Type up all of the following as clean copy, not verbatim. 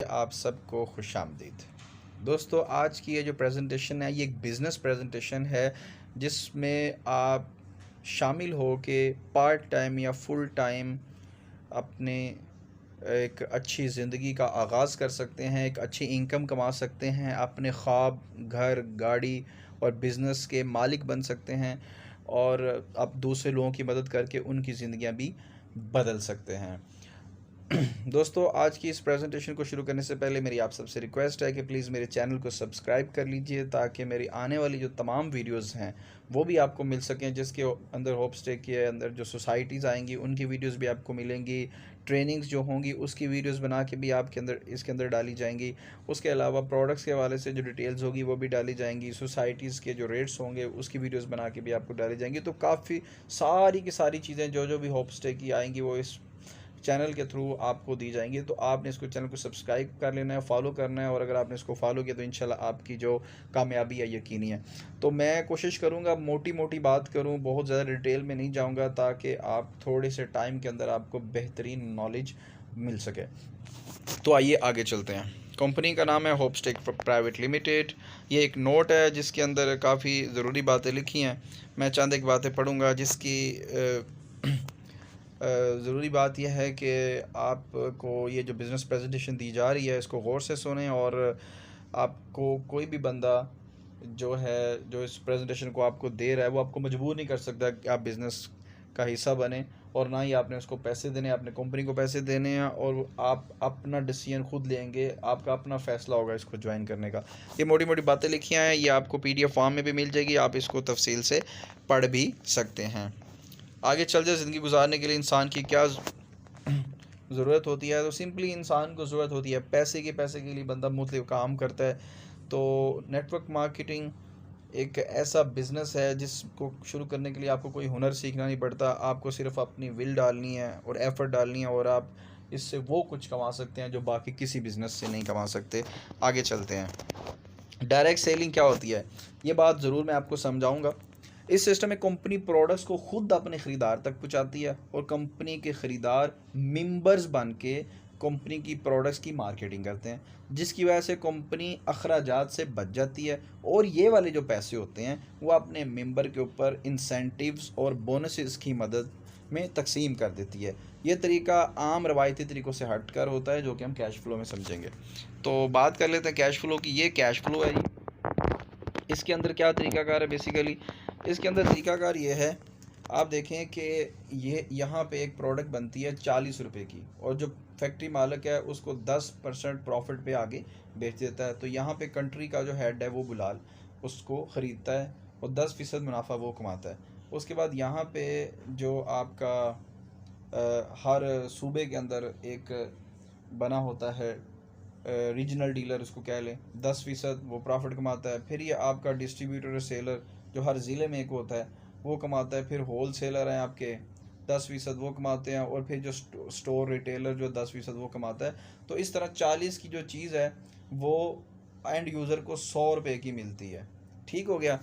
आप सबको खुशामदीद। दोस्तों, आज की ये जो प्रेजेंटेशन है ये एक बिज़नेस प्रेजेंटेशन है जिसमें आप शामिल हो के पार्ट टाइम या फुल टाइम अपने एक अच्छी ज़िंदगी का आगाज़ कर सकते हैं, एक अच्छी इनकम कमा सकते हैं, अपने ख्वाब, घर, गाड़ी और बिज़नेस के मालिक बन सकते हैं और आप दूसरे लोगों की मदद करके उनकी ज़िंदगियां भी बदल सकते हैं। दोस्तों, आज की इस प्रेजेंटेशन को शुरू करने से पहले मेरी आप सबसे रिक्वेस्ट है कि प्लीज़ मेरे चैनल को सब्सक्राइब कर लीजिए ताकि मेरी आने वाली जो तमाम वीडियोस हैं वो भी आपको मिल सकें, जिसके अंदर होपस्टेक के अंदर जो सोसाइटीज़ आएंगी उनकी वीडियोस भी आपको मिलेंगी, ट्रेनिंग्स जो होंगी उसकी वीडियोस बना के भी आपके अंदर इसके अंदर डाली जाएंगी। उसके अलावा प्रोडक्ट्स के हवाले से जो डिटेल्स होगी वो भी डाली जाएंगी, सोसाइटीज़ के जो रेट्स होंगे उसकी वीडियोस बना के भी आपको डाली जाएंगी। तो काफ़ी सारी की सारी चीज़ें जो भी होपस्टेक की आएंगी वो इस चैनल के थ्रू आपको दी जाएंगी। तो आपने इसको चैनल को सब्सक्राइब कर लेना है, फॉलो करना है, और अगर आपने इसको फॉलो किया तो इंशाल्लाह आपकी जो कामयाबी है यकीनी है। तो मैं कोशिश करूँगा मोटी मोटी बात करूँ, बहुत ज़्यादा डिटेल में नहीं जाऊँगा ताकि आप थोड़े से टाइम के अंदर आपको बेहतरीन नॉलेज मिल सके। तो आइए आगे चलते हैं। कंपनी का नाम है होपस्टेक प्राइवेट लिमिटेड। ये एक नोट है जिसके अंदर काफ़ी ज़रूरी बातें लिखी हैं। मैं चंद एक बातें पढ़ूँगा जिसकी ज़रूरी बात यह है कि आपको ये जो बिज़नेस प्रेजेंटेशन दी जा रही है इसको गौर से सुनें, और आपको कोई भी बंदा जो इस प्रेजेंटेशन को आपको दे रहा है वो आपको मजबूर नहीं कर सकता कि आप बिज़नेस का हिस्सा बने, और ना ही आपने उसको पैसे देने हैं, अपने कंपनी को पैसे देने हैं, और आप अपना डिसीजन खुद लेंगे, आपका अपना फ़ैसला होगा इसको ज्वाइन करने का। ये मोटी मोटी बातें लिखी हैं, ये आपको PDF फॉर्म में भी मिल जाएगी, आप इसको तफसील से पढ़ भी सकते हैं। आगे चल जाए, ज़िंदगी गुजारने के लिए इंसान की क्या ज़रूरत होती है। तो सिंपली इंसान को ज़रूरत होती है पैसे के लिए बंदा मुख्तलिफ काम करता है। तो नेटवर्क मार्केटिंग एक ऐसा बिज़नेस है जिसको शुरू करने के लिए आपको कोई हुनर सीखना नहीं पड़ता, आपको सिर्फ अपनी विल डालनी है और एफ़र्ट डालनी है, और आप इससे वो कुछ कमा सकते हैं जो बाकी किसी बिज़नेस से नहीं कमा सकते। आगे चलते हैं। डायरेक्ट सेलिंग क्या होती है, ये बात ज़रूर मैं आपको समझाऊंगा। इस सिस्टम में कंपनी प्रोडक्ट्स को खुद अपने ख़रीदार तक पहुंचाती है और कंपनी के ख़रीदार मेंबर्स बन के कंपनी की प्रोडक्ट्स की मार्केटिंग करते हैं, जिसकी वजह से कंपनी अखराजात से बच जाती है, और ये वाले जो पैसे होते हैं वो अपने मेंबर के ऊपर इंसेंटिव्स और बोनसेस की मदद में तकसीम कर देती है। ये तरीका आम रवायती तरीक़ों से हटकर होता है जो कि हम कैश फ्लो में समझेंगे। तो बात कर लेते हैं कैश फ्लो की। ये कैश फ्लो है जी। इसके अंदर क्या तरीकाकार है बेसिकली, इसके अंदर तरीकाकार ये है, आप देखें कि ये यहाँ पे एक प्रोडक्ट बनती है 40 रुपये की, और जो फैक्ट्री मालिक है उसको 10% प्रॉफिट पे आगे बेच देता है। तो यहाँ पे कंट्री का जो हेड है वो बुलाल उसको ख़रीदता है और 10% मुनाफा वो कमाता है। उसके बाद यहाँ पे जो आपका हर सूबे के अंदर एक बना होता है रीजनल डीलर, उसको कह लें, 10% वो प्रॉफिट कमाता है। फिर ये आपका डिस्ट्रीब्यूटर सेलर जो हर ज़िले में एक होता है वो कमाता है। फिर होल सेलर हैं आपके, 10% वो कमाते हैं, और फिर जो स्टोर रिटेलर जो 10% वो कमाता है। तो इस तरह 40 की जो चीज़ है वो एंड यूज़र को 100 रुपये की मिलती है। ठीक हो गया।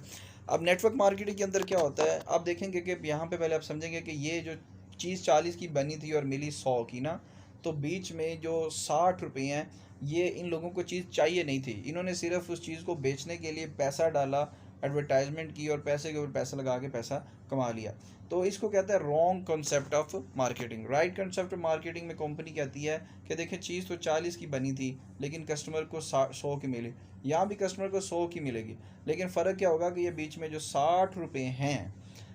अब नेटवर्क मार्केटिंग के अंदर क्या होता है, आप देखेंगे कि यहाँ पे पहले आप समझेंगे कि ये जो चीज़ 40 की बनी थी और मिली 100 की ना, तो बीच में जो 60 रुपये हैं ये इन लोगों को चीज़ चाहिए नहीं थी, इन्होंने सिर्फ उस चीज़ को बेचने के लिए पैसा डाला, एडवर्टाइजमेंट की, और पैसे के ऊपर पैसा लगा के पैसा कमा लिया। तो इसको कहता है wrong concept of marketing. Right concept of marketing में कंपनी कहती है कि देखिए चीज़ तो 40 की बनी थी लेकिन कस्टमर को 100 की मिली, यहाँ भी कस्टमर को 100 की मिलेगी, लेकिन फ़र्क क्या होगा कि ये बीच में जो 60 रुपये हैं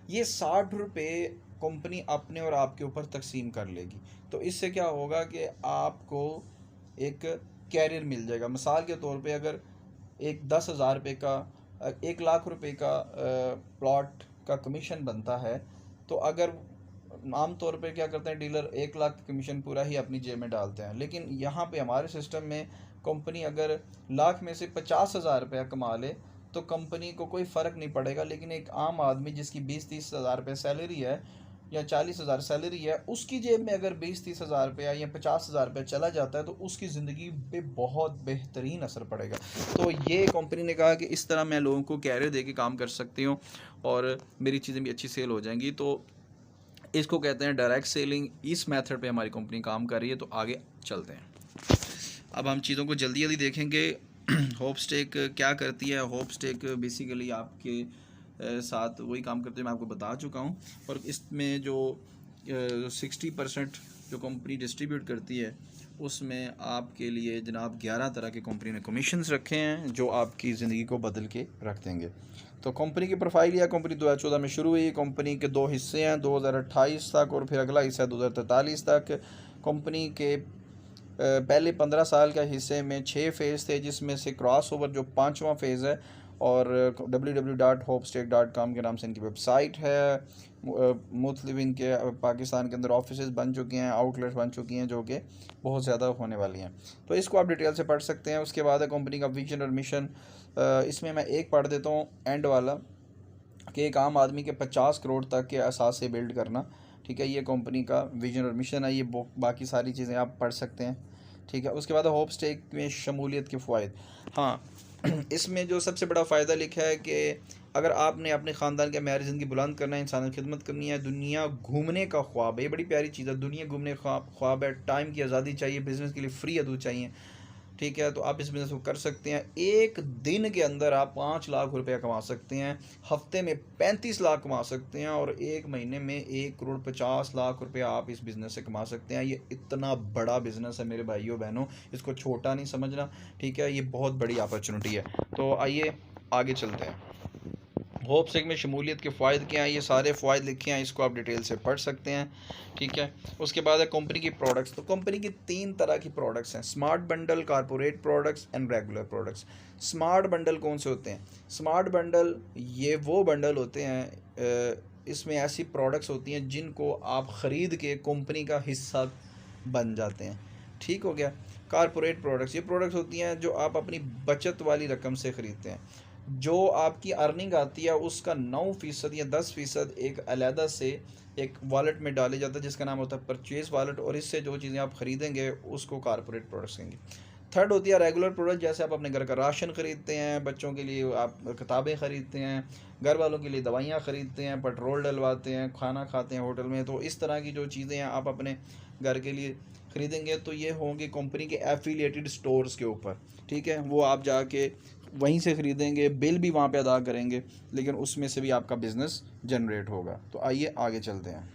ये 60 रुपये कंपनी अपने और आपके ऊपर तकसीम कर लेगी। तो इससे क्या होगा कि आपको एक कैरियर मिल जाएगा। मिसाल के तौर पे अगर एक 10,000 रुपये का 1 लाख रुपए का प्लॉट का कमीशन बनता है, तो अगर आम तौर पे क्या करते हैं डीलर 1 लाख कमीशन पूरा ही अपनी जेब में डालते हैं, लेकिन यहाँ पे हमारे सिस्टम में कंपनी अगर लाख में से 50,000 रुपया कमा ले तो कंपनी को कोई फ़र्क नहीं पड़ेगा, लेकिन एक आम आदमी जिसकी 20-30 हज़ार रुपये सैलरी है या 40,000 सैलरी है, उसकी जेब में अगर 20-30 हज़ार रुपया या 50,000 रुपया चला जाता है तो उसकी ज़िंदगी पे बहुत बेहतरीन असर पड़ेगा। तो ये कंपनी ने कहा कि इस तरह मैं लोगों को कैरियर दे के काम कर सकती हूँ और मेरी चीज़ें भी अच्छी सेल हो जाएंगी। तो इसको कहते हैं डायरेक्ट सेलिंग। इस मेथड पे हमारी कंपनी काम कर रही है। तो आगे चलते हैं। अब हम चीज़ों को जल्दी जल्दी देखेंगे। होप स्टेक क्या करती है। होप स्टेक बेसिकली आपके साथ वही काम करते हैं, मैं आपको बता चुका हूँ। और इसमें जो 60% जो कंपनी डिस्ट्रीब्यूट करती है उसमें आपके लिए जनाब 11 तरह के कंपनी ने कमीशंस रखे हैं जो आपकी ज़िंदगी को बदल के रख देंगे। तो कंपनी की प्रोफाइल या कंपनी 2014 में शुरू हुई। कंपनी के 2 हिस्से हैं, 2028 तक और फिर अगला हिस्सा 2043 तक। कंपनी के पहले 15 साल के हिस्से में 6 फ़ेज़ थे, जिसमें से क्रॉस ओवर जो 5वां फ़ेज़ है। और www.hopestake.com के नाम से इनकी वेबसाइट है। मुख्तलिफ इनके पाकिस्तान के अंदर ऑफिसेज बन चुके हैं, आउटलेट्स बन चुकी हैं जो कि बहुत ज़्यादा होने वाली हैं। तो इसको आप डिटेल से पढ़ सकते हैं। उसके बाद है कंपनी का विजन और मिशन। इसमें मैं एक पढ़ देता हूँ एंड वाला, कि एक आम आदमी के 50 करोड़ तक के असास से बिल्ड करना। ठीक है, ये कंपनी का विजन और मिशन है। ये बाकी सारी चीज़ें आप पढ़ सकते हैं। ठीक है, उसके बाद होप स्टेक में शमूलियत के फ़ायदे। हाँ, इसमें जो सबसे बड़ा फ़ायदा लिखा है कि अगर आपने अपने ख़ानदान के मेयार ज़िंदगी बुलंद करना है, इंसान की खिदमत करनी है, दुनिया घूमने का ख्वाब है, ये बड़ी प्यारी चीज़ है, दुनिया घूमने का ख्वाब है, टाइम की आज़ादी चाहिए, बिज़नेस के लिए फ्री अदू चाहिए। ठीक है, तो आप इस बिज़नेस को कर सकते हैं। एक दिन के अंदर आप 5 लाख रुपया कमा सकते हैं, हफ्ते में 35 लाख कमा सकते हैं और एक महीने में 1 करोड़ 50 लाख रुपया आप इस बिज़नेस से कमा सकते हैं। ये इतना बड़ा बिज़नेस है मेरे भाइयों बहनों, इसको छोटा नहीं समझना। ठीक है, ये बहुत बड़ी अपॉर्चुनिटी है। तो आइए आगे चलते हैं। होप स्टेक में शमूलियत के फ़ायदे क्या हैं, ये सारे फ़ायदे लिखे हैं, इसको आप डिटेल से पढ़ सकते हैं। ठीक है, उसके बाद है कंपनी की प्रोडक्ट्स। तो कंपनी की 3 तरह की प्रोडक्ट्स हैं, smart bundle, corporate products and regular products. Smart bundle कौन से होते हैं? स्मार्ट बंडल ये वो बंडल होते हैं, इसमें ऐसी प्रोडक्ट्स होती हैं जिनको आप ख़रीद के कंपनी का हिस्सा बन जाते हैं। ठीक हो गया। कारपोरेट प्रोडक्ट्स, ये प्रोडक्ट्स होती हैं जो आप अपनी बचत वाली रकम से ख़रीदते हैं। जो आपकी अर्निंग आती है उसका 9% या 10% एक अलहदा से एक वॉलेट में डाले जाता है जिसका नाम होता है परचेज़ वॉलेट, और इससे जो चीज़ें आप ख़रीदेंगे उसको कारपोरेट प्रोडक्ट्स कहेंगे। थर्ड होती है रेगुलर प्रोडक्ट, जैसे आप अपने घर का राशन ख़रीदते हैं, बच्चों के लिए आप किताबें ख़रीदते हैं, घर वालों के लिए दवाइयाँ ख़रीदते हैं, पेट्रोल डलवाते हैं, खाना खाते हैं होटल में। तो इस तरह की जो चीज़ें हैं आप अपने घर के लिए ख़रीदेंगे तो ये होंगे कंपनी के एफिलिएटेड स्टोर्स के ऊपर। ठीक है, वो आप जाके वहीं से ख़रीदेंगे, बिल भी वहाँ पे अदा करेंगे, लेकिन उसमें से भी आपका बिज़नेस जनरेट होगा। तो आइए आगे चलते हैं।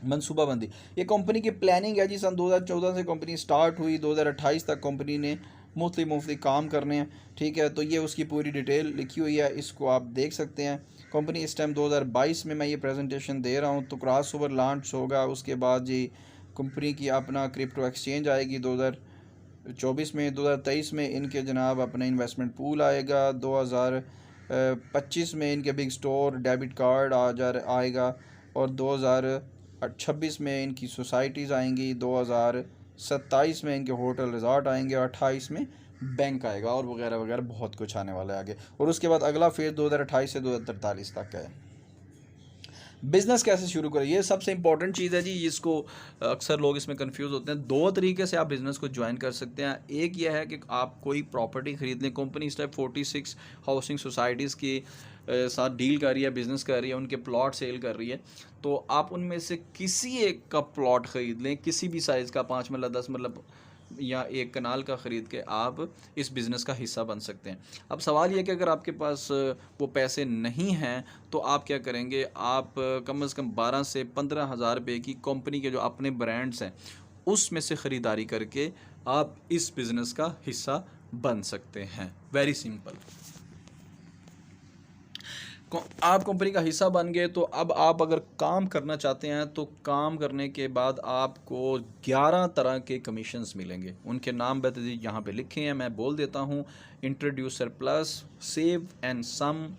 मनसूबाबंदी, ये कंपनी की प्लानिंग है जी। सन 2014 से कंपनी स्टार्ट हुई, 2028 तक कंपनी ने मुख्तलिफ काम करने हैं। ठीक है, तो ये उसकी पूरी डिटेल लिखी हुई है, इसको आप देख सकते हैं। कंपनी इस टाइम 2022 में मैं ये प्रेजेंटेशन दे रहा हूँ, तो क्रॉस ओवर लॉन्च होगा। उसके बाद जी कंपनी की अपना क्रिप्टो एक्सचेंज आएगी 2024 में। 2023 में इनके जनाब अपना इन्वेस्टमेंट पूल आएगा। 2025 में इनके बिग स्टोर डेबिट कार्ड आएगा। और 2026 में इनकी सोसाइटीज़ आएंगी। 2027 में इनके होटल रिजॉर्ट आएंगे। 28 में बैंक आएगा और वगैरह वगैरह बहुत कुछ आने वाला है आगे। और उसके बाद अगला फेज़ 2028 से 2043 तक का है। बिज़नेस कैसे शुरू करें, ये सबसे इंपॉर्टेंट चीज़ है जी। इसको अक्सर लोग इसमें कंफ्यूज होते हैं। 2 तरीके से आप बिज़नेस को ज्वाइन कर सकते हैं। एक यह है कि आप कोई प्रॉपर्टी ख़रीद लें। कंपनी इस टाइप 46 हाउसिंग सोसाइटीज़ की साथ डील कर रही है, बिज़नेस कर रही है, उनके प्लॉट सेल कर रही है। तो आप उनमें से किसी एक का प्लॉट ख़रीद लें, किसी भी साइज़ का, 5 मरला 10 मरला या 1 कनाल का ख़रीद के आप इस बिज़नेस का हिस्सा बन सकते हैं। अब सवाल ये है कि अगर आपके पास वो पैसे नहीं हैं तो आप क्या करेंगे? आप कम से कम 12 से 15 हज़ार रुपये की कंपनी के जो अपने ब्रांड्स हैं उसमें से ख़रीदारी करके आप इस बिज़नेस का हिस्सा बन सकते हैं। Very simple. आप कंपनी का हिस्सा बन गए तो अब आप अगर काम करना चाहते हैं तो काम करने के बाद आपको 11 तरह के कमीशंस मिलेंगे। उनके नाम बताइए, यहाँ पे लिखे हैं, मैं बोल देता हूँ। Introducer plus, save and sum,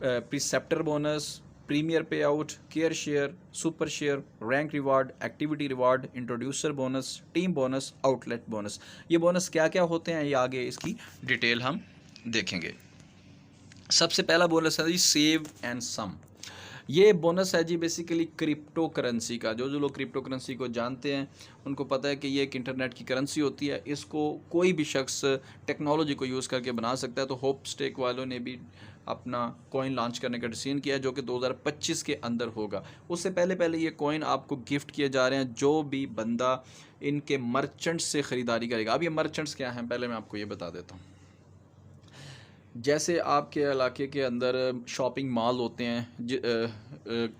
preceptor bonus, premier pay out, care share, super share, rank reward, activity reward, introducer bonus, team bonus, outlet bonus. ये बोनस क्या क्या होते हैं ये आगे इसकी डिटेल हम देखेंगे। सबसे पहला बोनस है जी सेव एंड सम। ये बोनस है जी बेसिकली क्रिप्टो करेंसी का। जो लोग क्रिप्टो करेंसी को जानते हैं उनको पता है कि ये एक इंटरनेट की करेंसी होती है। इसको कोई भी शख्स टेक्नोलॉजी को यूज़ करके बना सकता है। तो होप स्टेक वालों ने भी अपना कॉइन लॉन्च करने का डिसीजन किया है, जो कि 2025 के अंदर होगा। उससे पहले पहले ये कॉइन आपको गिफ्ट किए जा रहे हैं जो भी बंदा इनके मर्चेंट्स से ख़रीदारी करेगा। अब ये मर्चेंट्स क्या हैं, पहले मैं आपको ये बता देता हूँ। जैसे आपके इलाके के अंदर शॉपिंग मॉल होते हैं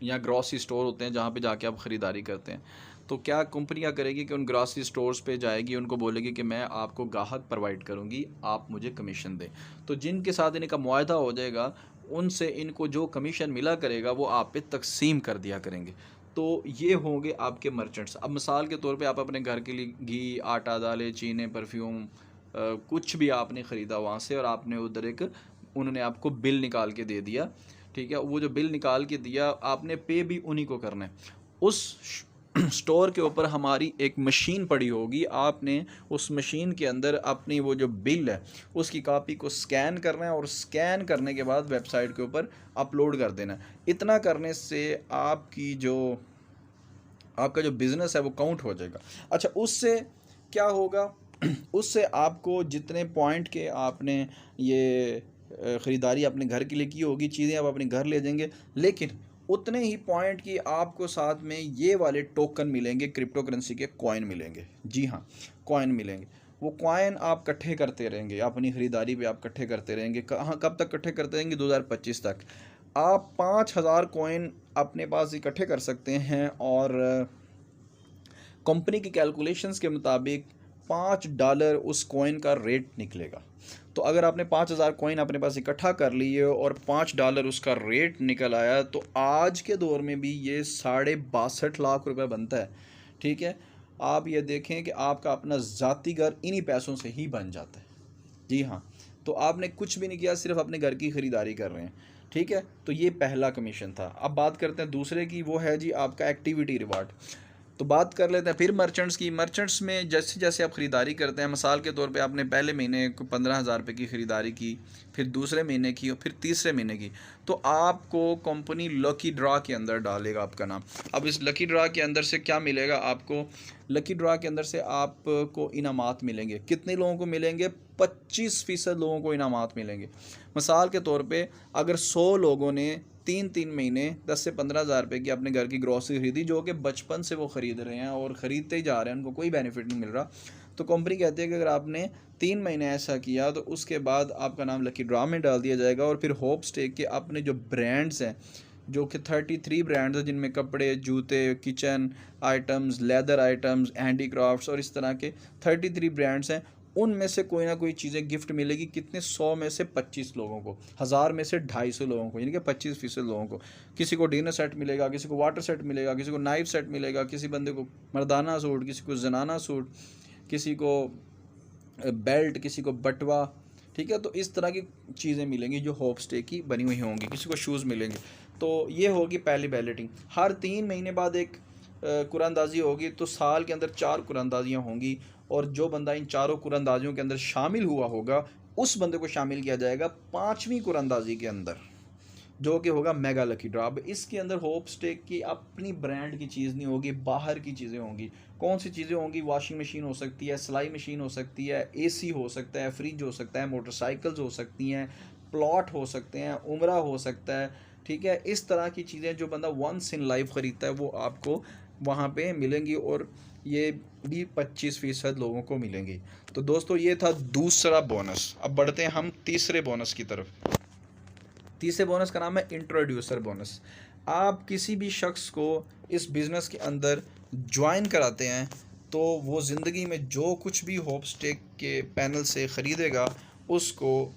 या ग्रॉसरी स्टोर होते हैं जहाँ पे जाके आप ख़रीदारी करते हैं, तो क्या कंपनियाँ करेगी कि उन ग्रॉसरी स्टोर्स पे जाएगी, उनको बोलेगी कि मैं आपको ग्राहक प्रोवाइड करूँगी, आप मुझे कमीशन दें। तो जिनके साथ इनका मुआहदा हो जाएगा, उनसे इनको जो कमीशन मिला करेगा वो आप पे तकसीम कर दिया करेंगे। तो ये होंगे आपके मर्चेंट्स। अब मिसाल के तौर पे आप अपने घर के लिए घी, आटा, दालें, चीनी, परफ्यूम, कुछ भी आपने ख़रीदा वहाँ से, और आपने उधर एक उन्होंने आपको बिल निकाल के दे दिया, ठीक है। वो जो बिल निकाल के दिया आपने पे भी उन्हीं को करना है। उस स्टोर के ऊपर हमारी एक मशीन पड़ी होगी, आपने उस मशीन के अंदर अपनी वो जो बिल है उसकी कॉपी को स्कैन करना है, और स्कैन करने के बाद वेबसाइट के ऊपर अपलोड कर देना है। इतना करने से आपका जो बिज़नेस है वो काउंट हो जाएगा। अच्छा, उससे क्या होगा? उससे आपको जितने पॉइंट के आपने ये ख़रीदारी अपने घर के लिए की होगी, चीज़ें आप अपने घर ले जाएंगे, लेकिन उतने ही पॉइंट की आपको साथ में ये वाले टोकन मिलेंगे, क्रिप्टो करेंसी के कॉइन मिलेंगे। जी हाँ, कॉइन मिलेंगे। वो कॉइन आप इकट्ठे करते रहेंगे, अपनी ख़रीदारी पे आप इकट्ठे करते रहेंगे। कहाँ कब तक इकट्ठे करते रहेंगे? 2025 तक। आप 5000 कॉइन अपने पास इकट्ठे कर सकते हैं, और कंपनी की कैलकुलेशंस के मुताबिक $5 उस कॉइन का रेट निकलेगा। तो अगर आपने 5000 कॉइन अपने पास इकट्ठा कर लिए और $5 उसका रेट निकल आया, तो आज के दौर में भी ये 62.5 लाख रुपए बनता है, ठीक है। आप ये देखें कि आपका अपना ज़ाती घर इन्हीं पैसों से ही बन जाता है। जी हाँ, तो आपने कुछ भी नहीं किया, सिर्फ अपने घर की ख़रीदारी कर रहे हैं, ठीक है। तो ये पहला कमीशन था। अब बात करते हैं दूसरे की, वो है जी आपका एक्टिविटी रिवार्ड। तो बात कर लेते हैं फिर मर्चेंट्स की। मर्चेंट्स में जैसे जैसे आप ख़रीदारी करते हैं, मिसाल के तौर पे आपने पहले महीने को 15,000 रुपये की ख़रीदारी की, फिर दूसरे महीने की, और फिर तीसरे महीने की, तो आपको कंपनी लकी ड्रा के अंदर डालेगा आपका नाम। अब इस लकी ड्रा के अंदर से क्या मिलेगा आपको? लकी ड्रा के अंदर से आपको इनामात मिलेंगे। कितने लोगों को मिलेंगे? 25% लोगों को इनामात मिलेंगे। मिसाल के तौर पे अगर 100 लोगों ने 3 महीने 10 से 15,000 रुपये की अपने घर की ग्रॉसरी खरीदी, जो कि बचपन से वो ख़रीद रहे हैं और ख़रीदते ही जा रहे हैं, उनको कोई बेनिफिट नहीं मिल रहा, तो कंपनी कहती है कि अगर आपने 3 महीने ऐसा किया तो उसके बाद आपका नाम लकी ड्रा में डाल दिया जाएगा। और फिर होप स्टेक के अपने जो ब्रांड्स हैं, जो कि 33 ब्रांड्स हैं, जिनमें कपड़े, जूते, kitchen items, leather items, handicrafts और इस तरह के 33 ब्रांड्स हैं, उनमें से कोई ना कोई चीज़ें गिफ्ट मिलेगी। कितने? 100 में से 25 लोगों को, 1000 में से 250 लोगों को, यानी कि 25% लोगों को। किसी को डिनर सेट मिलेगा, किसी को वाटर सेट मिलेगा, किसी को नाइफ सेट मिलेगा, किसी बंदे को मर्दाना सूट, किसी को जनाना सूट, किसी को बेल्ट, किसी को बटवा, ठीक है। तो इस तरह की चीज़ें मिलेंगी जो होप स्टे की बनी हुई होंगी। किसी को शूज़ मिलेंगे। तो ये होगी पहली बैलेटिंग। हर 3 महीने बाद एक कुरानंदाज़ी होगी, तो साल के अंदर 4 कुरानंदाज़ियाँ होंगी, और जो बंदा इन चारों कुरानंदाज़ियों के अंदर शामिल हुआ होगा, उस बंदे को शामिल किया जाएगा 5वीं कुरानंदाज़ी के अंदर, जो कि होगा मेगा लकी ड्रा। अब इसके अंदर होप स्टेक की अपनी ब्रांड की चीज़ नहीं होगी, बाहर की चीज़ें होंगी। कौन सी चीज़ें होंगी? वॉशिंग मशीन हो सकती है, सिलाई मशीन हो सकती है, एसी हो सकता है, फ्रिज हो सकता है, मोटरसाइकिल्स हो सकती हैं, प्लॉट हो सकते हैं, उम्रा हो सकता है, ठीक है। इस तरह की चीज़ें जो बंदा वंस इन लाइफ ख़रीदता है वो आपको वहाँ पे मिलेंगी, और ये भी 25% लोगों को मिलेंगी। तो दोस्तों, ये था दूसरा बोनस। अब बढ़ते हैं हम तीसरे बोनस की तरफ। तीसरे बोनस का नाम है इंट्रोड्यूसर बोनस। आप किसी भी शख्स को इस बिज़नेस के अंदर ज्वाइन कराते हैं, तो वो ज़िंदगी में जो कुछ भी होप स्टेक के पैनल से ख़रीदेगा, उसको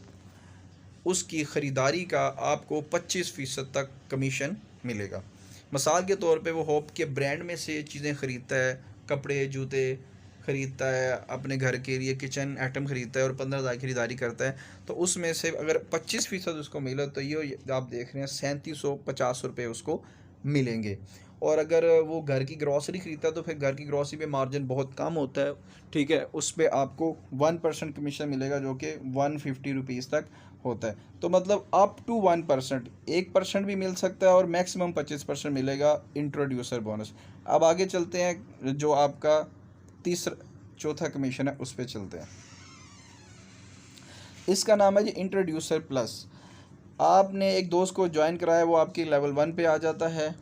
उसकी ख़रीदारी का आपको 25% तक कमीशन मिलेगा। मिसाल के तौर पे वो होप के ब्रांड में से चीज़ें ख़रीदता है, कपड़े, जूते ख़रीदता है, अपने घर के लिए किचन आइटम ख़रीदता है, और 15,000 खरीदारी करता है, तो उसमें से अगर 25% उसको मिला, तो ये आप देख रहे हैं 3750 रुपये उसको मिलेंगे। और अगर वो घर की ग्रॉसरी ख़रीदता है, तो फिर घर की ग्रॉसरी पे मार्जिन बहुत कम होता है, ठीक है। उस पर आपको 1% कमीशन मिलेगा, जो कि 150 रुपीज़ तक होता है। तो मतलब अप टू 1%, 1% भी मिल सकता है, और मैक्सिमम 25% मिलेगा इंट्रोड्यूसर बोनस। अब आगे चलते हैं, जो आपका चौथा कमीशन है, उस पर चलते हैं। इसका नाम है जी इंट्रोड्यूसर प्लस। आपने एक दोस्त को ज्वाइन कराया, वो आपके लेवल 1 पे आ जाता है,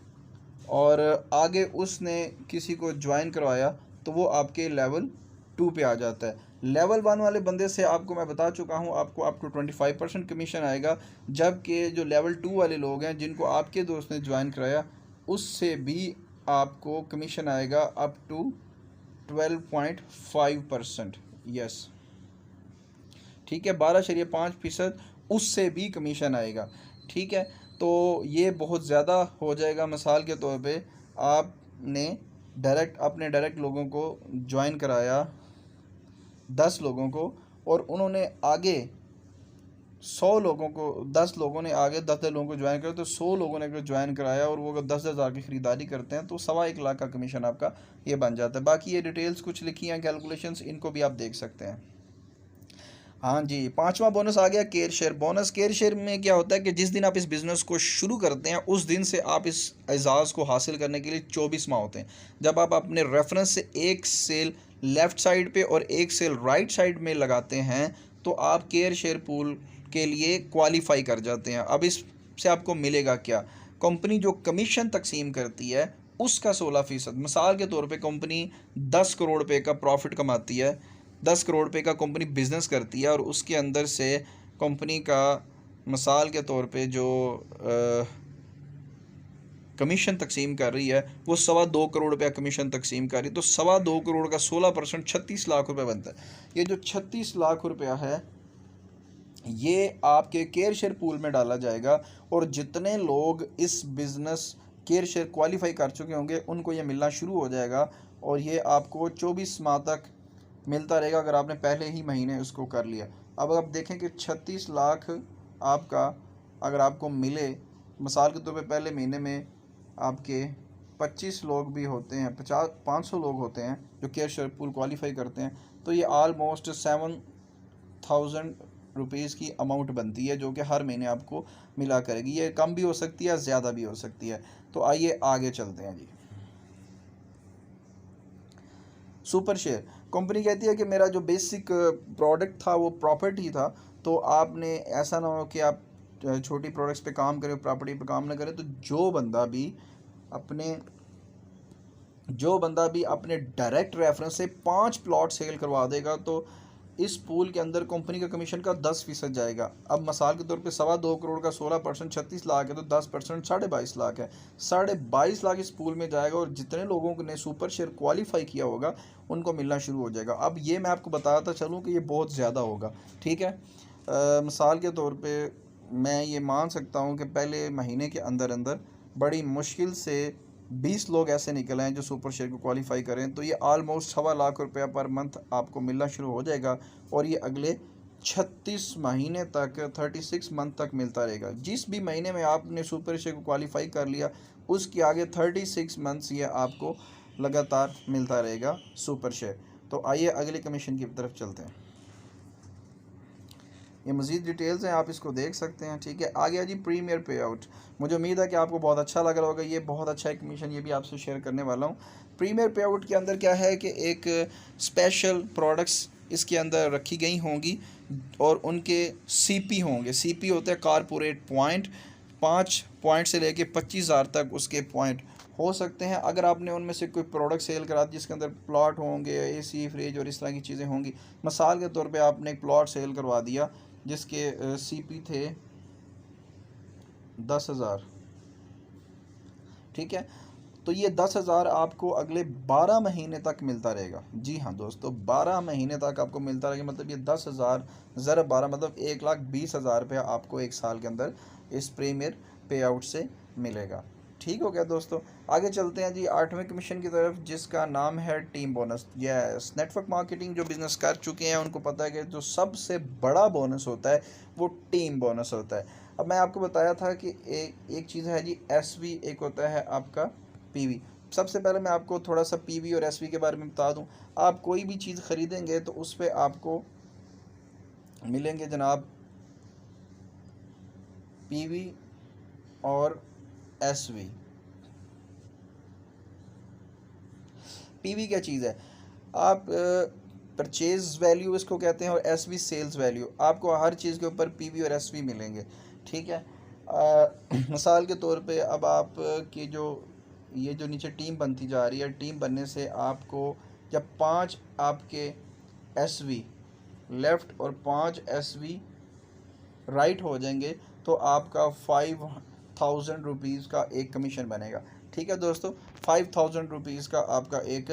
और आगे उसने किसी को ज्वाइन करवाया तो वो आपके लेवल 2 पे आ जाता है। लेवल 1 वाले बंदे से आपको मैं बता चुका हूँ, आपको अप टू 25% कमीशन आएगा, जबकि जो लेवल 2 वाले लोग हैं जिनको आपके दोस्त ने ज्वाइन कराया, उससे भी आपको कमीशन आएगा अप टू 12.5%। यस, ठीक है, 12.5% उससे भी कमीशन आएगा। ठीक है, तो ये बहुत ज़्यादा हो जाएगा। मिसाल के तौर पे आपने अपने डायरेक्ट लोगों को ज्वाइन कराया 10 लोगों को, और उन्होंने आगे 100 लोगों को, 10 लोगों ने आगे 10 लोगों को ज्वाइन कराया, तो 100 लोगों ने अगर ज्वाइन कराया और वो अगर 10,000 की ख़रीदारी करते हैं तो 1.25 लाख का कमीशन आपका ये बन जाता है। बाकी ये डिटेल्स कुछ लिखी हैं, कैलकुलेशंस, इनको भी आप देख सकते हैं। हाँ जी, पांचवा बोनस आ गया care share bonus. Care share में क्या होता है कि जिस दिन आप इस बिज़नेस को शुरू करते हैं उस दिन से आप इस एजाज़ को हासिल करने के लिए 24 माह होते हैं। जब आप अपने रेफरेंस से एक सेल लेफ़्ट साइड पे और एक सेल राइट साइड में लगाते हैं तो आप केयर शेयर पूल के लिए क्वालिफाई कर जाते हैं। अब इससे आपको मिलेगा क्या? कंपनी जो कमीशन तकसीम करती है उसका 16%। मिसाल के तौर पे कंपनी 10 करोड़ रुपए का प्रॉफिट कमाती है, 10 करोड़ रुपए का कंपनी बिज़नेस करती है, और उसके अंदर से कंपनी का मिसाल के तौर पे जो कमीशन तकसीम कर रही है वो 2.25 करोड़ रुपया कमीशन तकसीम कर रही है, तो 2.25 करोड़ का 16% 36 लाख रुपए बनता है। ये जो 36 लाख रुपया है ये आपके केयर शेयर पूल में डाला जाएगा, और जितने लोग इस बिज़नेस केयर शेयर क्वालिफाई कर चुके होंगे उनको ये मिलना शुरू हो जाएगा, और ये आपको 24 माह तक मिलता रहेगा अगर आपने पहले ही महीने उसको कर लिया। अब आप देखें कि 36 लाख आपका अगर आपको मिले, मिसाल के तौर पे पहले महीने में आपके 25 लोग भी होते हैं, 500 लोग होते हैं जो केयर शेयर पूल क्वालिफाई करते हैं, तो ये ऑलमोस्ट 7,000 रुपीज़ की अमाउंट बनती है जो कि हर महीने आपको मिला करेगी। ये कम भी हो सकती है, ज़्यादा भी हो सकती है। तो आइए आगे चलते हैं जी। सुपर शेयर कंपनी कहती है कि मेरा जो बेसिक प्रोडक्ट था वो प्रॉपर्टी था, तो आपने ऐसा ना हो कि आप छोटी प्रोडक्ट्स पे काम करें, प्रॉपर्टी पे काम ना करें। तो जो बंदा भी अपने डायरेक्ट रेफरेंस से 5 प्लॉट सेल करवा देगा तो इस पूल के अंदर कंपनी का कमीशन का 10% जाएगा। अब मिसाल के तौर पे 2.25 करोड़ का 16% 36 लाख है, तो 10% 22.5 लाख है। 22.5 लाख इस पूल में जाएगा, और जितने लोगों ने सुपर शेयर क्वालिफाई किया होगा उनको मिलना शुरू हो जाएगा। अब ये मैं आपको बताता चलूँ कि ये बहुत ज़्यादा होगा। ठीक है, मिसाल के तौर पर मैं ये मान सकता हूँ कि पहले महीने के अंदर अंदर बड़ी मुश्किल से 20 लोग ऐसे निकले हैं जो सुपर शेयर को क्वालिफाई करें, तो ये ऑलमोस्ट 2.25 लाख रुपया पर मंथ आपको मिलना शुरू हो जाएगा, और ये अगले 36 महीने तक 36 मंथ तक मिलता रहेगा। जिस भी महीने में आपने सुपर शेयर को क्वालिफाई कर लिया उसके आगे 36 मंथ्स ये आपको लगातार मिलता रहेगा सुपर शेयर। तो आइए अगले कमीशन की तरफ चलते हैं। ये मज़ीद डिटेल्स हैं, आप इसको देख सकते हैं। ठीक है, आ गया जी प्रीमियर पे आउट। मुझे उम्मीद है कि आपको बहुत अच्छा लग रहा होगा, ये बहुत अच्छा एक कमीशन ये भी आपसे शेयर करने वाला हूँ। प्रीमियर पे आउट के अंदर क्या है कि एक स्पेशल प्रोडक्ट्स इसके अंदर रखी गई होंगी, और उनके सीपी होंगे। सीपी होते हैं कारपोरेट पॉइंट, 5 पॉइंट से लेके 25,000 तक उसके पॉइंट हो सकते हैं। अगर आपने उनमें से कोई प्रोडक्ट सेल करा जिसके अंदर प्लॉट होंगे, एसी, फ्रिज और इस तरह की चीज़ें होंगी, मिसाल के तौर पे आपने एक प्लॉट सेल करवा दिया जिसके सीपी थे 10,000। ठीक है, तो ये 10,000 आपको अगले 12 महीने तक मिलता रहेगा। जी हाँ दोस्तों, 12 महीने तक आपको मिलता रहेगा। मतलब ये 10,000 ज़रा 12 मतलब 1,20,000 रुपया आपको एक साल के अंदर इस प्रीमियर पे आउट से मिलेगा। ठीक हो गया दोस्तों, आगे चलते हैं जी 8वें कमीशन की तरफ, जिसका नाम है team bonus. Yes, network marketing जो बिज़नेस कर चुके हैं उनको पता है कि जो सबसे बड़ा बोनस होता है वो टीम बोनस होता है। अब मैं आपको बताया था कि एक चीज़ है जी एसवी, एक होता है आपका पीवी। सबसे पहले मैं आपको थोड़ा सा पीवी और एसवी के बारे में बता दूं। आप कोई भी चीज़ ख़रीदेंगे तो उस पर आपको मिलेंगे जनाब पीवी और एसवी। पीवी क्या चीज़ है? आप परचेज वैल्यू इसको कहते हैं, और एसवी सेल्स वैल्यू। आपको हर चीज़ के ऊपर पीवी और एसवी मिलेंगे। ठीक है। मिसाल के तौर पे अब आप की जो ये जो नीचे टीम बनती जा रही है, टीम बनने से आपको जब 5 आपके एसवी लेफ़्ट और 5 एसवी राइट हो जाएंगे तो आपका 5,000 रुपीज़ का एक कमीशन बनेगा। ठीक है दोस्तों, 5,000 रुपीज़ का आपका एक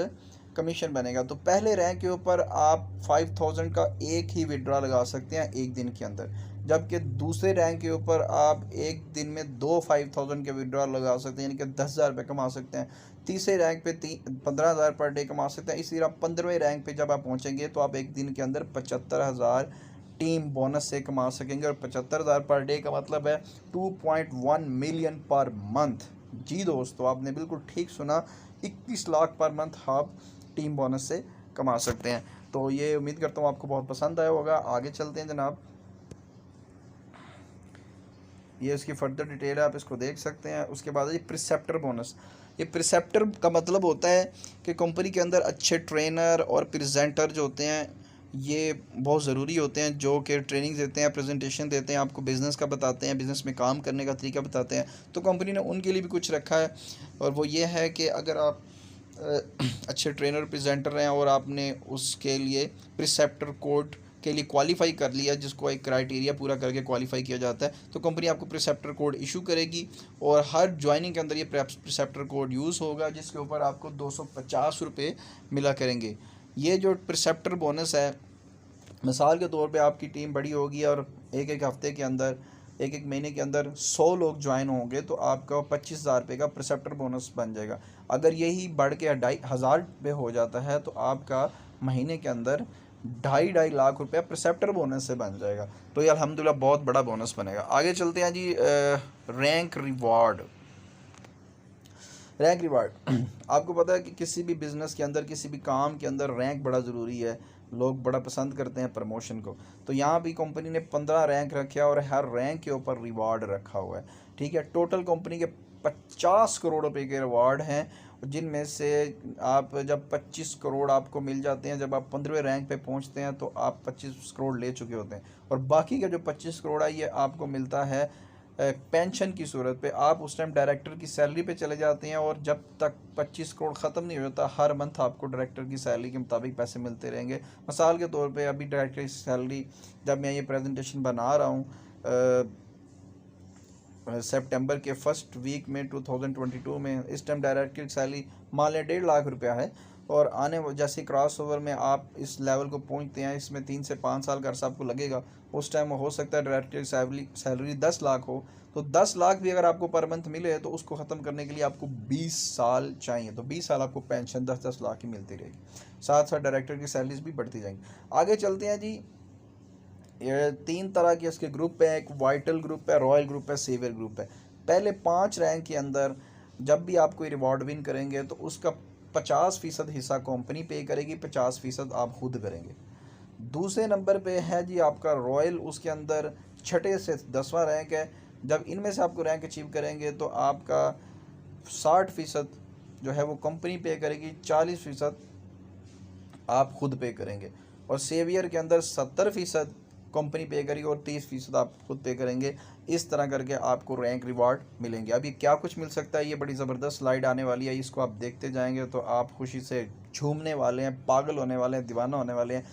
कमीशन बनेगा। तो पहले रैंक के ऊपर आप 5,000 का एक ही विड्रॉ लगा सकते हैं एक दिन के अंदर, जबकि दूसरे रैंक के ऊपर आप एक दिन में 5,000 के विड्रॉ लगा सकते हैं, यानी कि 10,000 रुपये कमा सकते हैं। तीसरे रैंक पे 15,000 पर डे कमा सकते हैं। इसी तरह 15वें रैंक पे जब आप पहुंचेंगे तो आप एक दिन के अंदर 75,000 टीम बोनस से कमा सकेंगे। और 75,000 पर डे का मतलब है 2.1 मिलियन पर मंथ। जी दोस्तों, आपने बिल्कुल ठीक सुना, 21 लाख पर मंथ आप टीम बोनस से कमा सकते हैं। तो ये उम्मीद करता हूँ आपको बहुत पसंद आया होगा। आगे चलते हैं जनाब, ये इसकी फर्दर डिटेल है, आप इसको देख सकते हैं। उसके बाद है ये प्रिसेप्टर बोनस। ये प्रिसेप्टर का मतलब होता है कि कंपनी के अंदर अच्छे ट्रेनर और प्रेजेंटर जो होते हैं ये बहुत ज़रूरी होते हैं, जो कि ट्रेनिंग देते हैं, प्रेजेंटेशन देते हैं, आपको बिज़नेस का बताते हैं, बिज़नेस में काम करने का तरीका बताते हैं। तो कंपनी ने उनके लिए भी कुछ रखा है, और वो ये है कि अगर आप अच्छे ट्रेनर प्रेजेंटर हैं और आपने उसके लिए प्रिसेप्टर कोड के लिए क्वालिफाई कर लिया, जिसको एक क्राइटेरिया पूरा करके क्वालिफाई किया जाता है, तो कंपनी आपको प्रिसेप्टर कोड इशू करेगी और हर ज्वाइनिंग के अंदर ये प्रिसेप्टर कोड यूज़ होगा, जिसके ऊपर आपको 250 रुपये मिला करेंगे। ये जो प्रिसेप्टर बोनस है, मिसाल के तौर पे आपकी टीम बड़ी होगी और एक एक हफ्ते के अंदर, एक एक महीने के अंदर 100 लोग ज्वाइन होंगे तो आपका 25,000 रुपये का प्रिसेप्टर बोनस बन जाएगा। अगर यही बढ़ के 2,500 पे हो जाता है तो आपका महीने के अंदर 2.5 लाख रुपया प्रिसेप्टर बोनस से बन जाएगा। तो ये अल्हम्दुलिल्लाह बहुत बड़ा बोनस बनेगा। आगे चलते हैं जी, रैंक रिवार्ड। रैंक रिवार्ड आपको पता है कि किसी भी बिज़नेस के अंदर, किसी भी काम के अंदर रैंक बड़ा ज़रूरी है। लोग बड़ा पसंद करते हैं प्रमोशन को। तो यहाँ भी कंपनी ने 15 रैंक रखे और हर रैंक के ऊपर रिवार्ड रखा हुआ है। ठीक है, टोटल कंपनी के 50 करोड़ रुपए के रिवार्ड हैं, जिनमें से आप जब 25 करोड़ आपको मिल जाते हैं, जब आप 15वें रैंक पे पहुंचते हैं तो आप 25 करोड़ ले चुके होते हैं। और बाकी का जो 25 करोड़ है ये आपको मिलता है पेंशन की सूरत पे। आप उस टाइम डायरेक्टर की सैलरी पे चले जाते हैं और जब तक 25 करोड़ ख़त्म नहीं होता हर मंथ आपको डायरेक्टर की सैलरी के मुताबिक पैसे मिलते रहेंगे। मिसाल के तौर पे अभी डायरेक्टर की सैलरी, जब मैं ये प्रेजेंटेशन बना रहा हूँ सितंबर के फर्स्ट वीक में 2022 में, इस टाइम डायरेक्टर की सैलरी मान लें 1.5 लाख रुपया है। और आने जैसे क्रॉस ओवर में आप इस लेवल को पहुंचते हैं, इसमें 3 से 5 साल का अर्सा आपको लगेगा। उस टाइम हो सकता है डायरेक्टर की सैलरी 10 लाख हो, तो 10 लाख भी अगर आपको पर मंथ मिले तो उसको ख़त्म करने के लिए आपको 20 साल चाहिए। तो 20 साल आपको पेंशन 10-10 लाख की मिलती रहेगी, साथ साथ डायरेक्टर की सैलरीज भी बढ़ती जाएंगी। आगे चलते हैं जी, ये 3 तरह के इसके ग्रुप है, एक वाइटल ग्रुप है, रॉयल ग्रुप है, सेवियर ग्रुप है। पहले 5 रैंक के अंदर जब भी आप कोई रिवॉर्ड विन करेंगे तो उसका 50% हिस्सा कंपनी पे करेगी, 50% आप खुद करेंगे। दूसरे नंबर पे है जी आपका रॉयल, उसके अंदर 6 से 10वां रैंक है। जब इनमें से आपको रैंक अचीव करेंगे तो आपका 60% जो है वो कंपनी पे करेगी, 40% आप खुद पे करेंगे। और सेवियर के अंदर 70% कंपनी पे करेगी और 30% आप खुद पे करेंगे। इस तरह करके आपको रैंक रिवार्ड मिलेंगे। अभी क्या कुछ मिल सकता है, ये बड़ी ज़बरदस्त स्लाइड आने वाली है, इसको आप देखते जाएंगे तो आप खुशी से झूमने वाले हैं, पागल होने वाले हैं, दीवाना होने वाले हैं।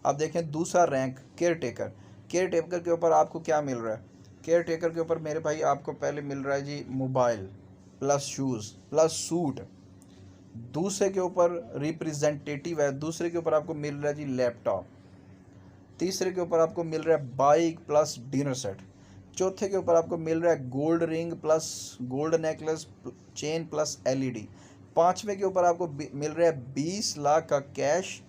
आप देखें दूसरा rank care taker. Care taker के ऊपर आपको क्या मिल रहा है? केयर टेकर के ऊपर मेरे भाई आपको पहले मिल रहा है जी mobile plus shoes plus suit. दूसरे के ऊपर रिप्रेजेंटेटिव है, दूसरे के ऊपर आपको मिल रहा है जी लैपटॉप। तीसरे के ऊपर आपको मिल रहा है बाइक प्लस डिनर सेट। चौथे के ऊपर आपको मिल रहा है gold ring plus gold necklace chain plus LED. पाँचवें के ऊपर आपको मिल रहा है 20 लाख का कैश,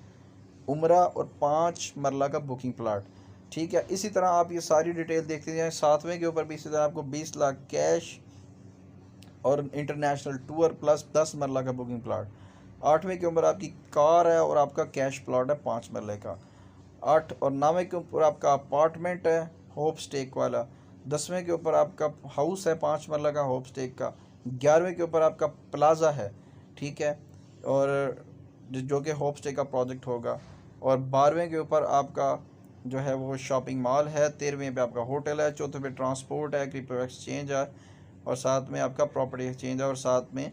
उम्रा और 5 मरला का बुकिंग प्लाट। ठीक है, इसी तरह आप ये सारी डिटेल देखते जाएं। सातवें के ऊपर भी इसी तरह आपको 20 लाख कैश और इंटरनेशनल टूर प्लस 10 मरला का बुकिंग प्लाट। आठवें के ऊपर आपकी कार है और आपका कैश प्लॉट है 5 मरले का। 8 और 9वें के ऊपर आपका अपार्टमेंट है होप स्टेक वाला। 10वें के ऊपर आपका हाउस है 5 मरला का होप स्टेक का। 11वें के ऊपर आपका प्लाज़ा है, ठीक है, और जो कि होप स्टे का प्रोजेक्ट होगा। और 12वें के ऊपर आपका जो है वो शॉपिंग मॉल है, 13वें पे आपका होटल है, चौथे पे ट्रांसपोर्ट है, क्रिप्टो एक्सचेंज है, और साथ में आपका प्रॉपर्टी एक्सचेंज है, और साथ में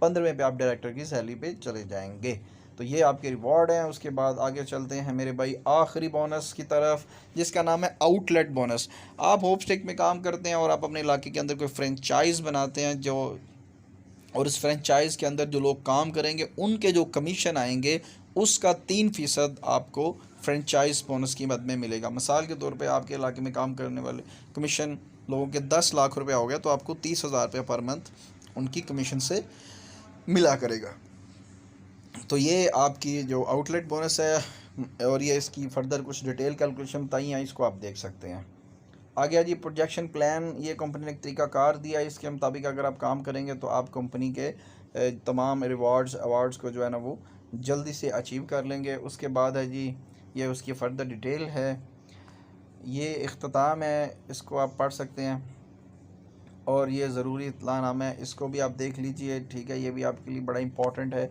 15वें पे आप डायरेक्टर की सैलरी पे चले जाएंगे। तो ये आपके रिवॉर्ड हैं। उसके बाद आगे चलते हैं मेरे भाई आखिरी बोनस की तरफ, जिसका नाम है आउटलेट बोनस। आप होपस्टेक में काम करते हैं और आप अपने इलाके के अंदर कोई फ्रेंचाइज बनाते हैं, जो और इस फ्रेंचाइज के अंदर जो लोग काम करेंगे उनके जो कमीशन आएंगे उसका 3% आपको फ्रेंचाइज बोनस की मद में मिलेगा। मिसाल के तौर पे आपके इलाके में काम करने वाले कमीशन लोगों के 10 लाख रुपया हो गया, तो आपको 30,000 रुपया पर मंथ उनकी कमीशन से मिला करेगा। तो ये आपकी जो आउटलेट बोनस है, और ये इसकी फर्दर कुछ डिटेल कैलकुलेशन बताई हैं, इसको आप देख सकते हैं। आ गया जी प्रोजेक्शन प्लान। ये कंपनी ने एक तरीका कार दिया है, इसके मुताबिक अगर आप काम करेंगे तो आप कंपनी के तमाम रिवॉर्ड्स अवार्ड्स को जो है ना वो जल्दी से अचीव कर लेंगे। उसके बाद है जी ये उसकी फ़र्दर डिटेल है, ये इख्तिताम है, इसको आप पढ़ सकते हैं, और ये ज़रूरी इत्तलानामा है, इसको भी आप देख लीजिए, ठीक है। ये भी आपके लिए बड़ा इंपॉर्टेंट है।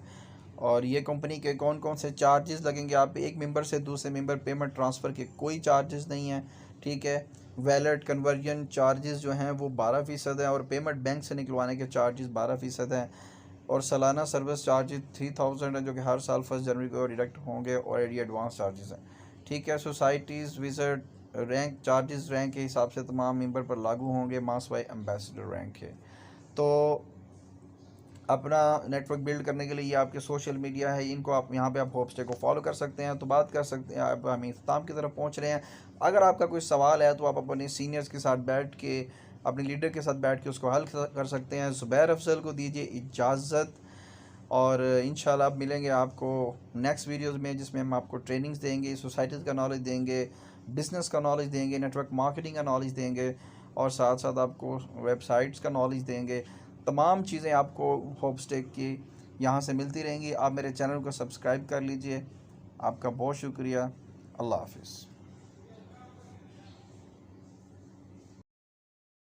और ये कंपनी के कौन कौन से चार्जेस लगेंगे, आप एक मेंबर से दूसरे मेंबर पेमेंट ट्रांसफ़र के कोई चार्जेस नहीं है, ठीक है। वैलेट कन्वर्जन चार्जेस जो हैं वो 12% है, और पेमेंट बैंक से निकलवाने के चार्जेस 12% हैं, और सालाना सर्विस चार्जेस 3000 है, जो कि हर साल 1 जनवरी को डिडक्ट होंगे, और ये एडवांस चार्जेस हैं, ठीक है। Societies visit rank charges rank के हिसाब से तमाम मेंबर पर लागू होंगे, मास वाई एम्बेसडर रैंक है। तो अपना नेटवर्क बिल्ड करने के लिए ये आपके सोशल मीडिया है, इनको आप यहाँ पे आप होपस्टे को फॉलो कर सकते हैं। तो बात कर सकते हैं, आप हम इख्तिताम की तरफ पहुँच रहे हैं। अगर आपका कोई सवाल है तो आप अपने सीनियर्स के साथ बैठ के, अपने लीडर के साथ बैठ के उसको हल कर सकते हैं। ज़ुबैर अफजल को दीजिए इजाज़त, और इंशाल्लाह अब मिलेंगे आपको नेक्स्ट वीडियोस में, जिसमें हम आपको ट्रेनिंग्स देंगे, सोसाइटीज़ का नॉलेज देंगे, बिज़नेस का नॉलेज देंगे, नेटवर्क मार्केटिंग का नॉलेज देंगे, और साथ साथ आपको वेबसाइट्स का नॉलेज देंगे। तमाम चीज़ें आपको होपस्टेक की यहाँ से मिलती रहेंगी। आप मेरे चैनल को सब्सक्राइब कर लीजिए। आपका बहुत शुक्रिया। अल्लाह हाफ़िज़।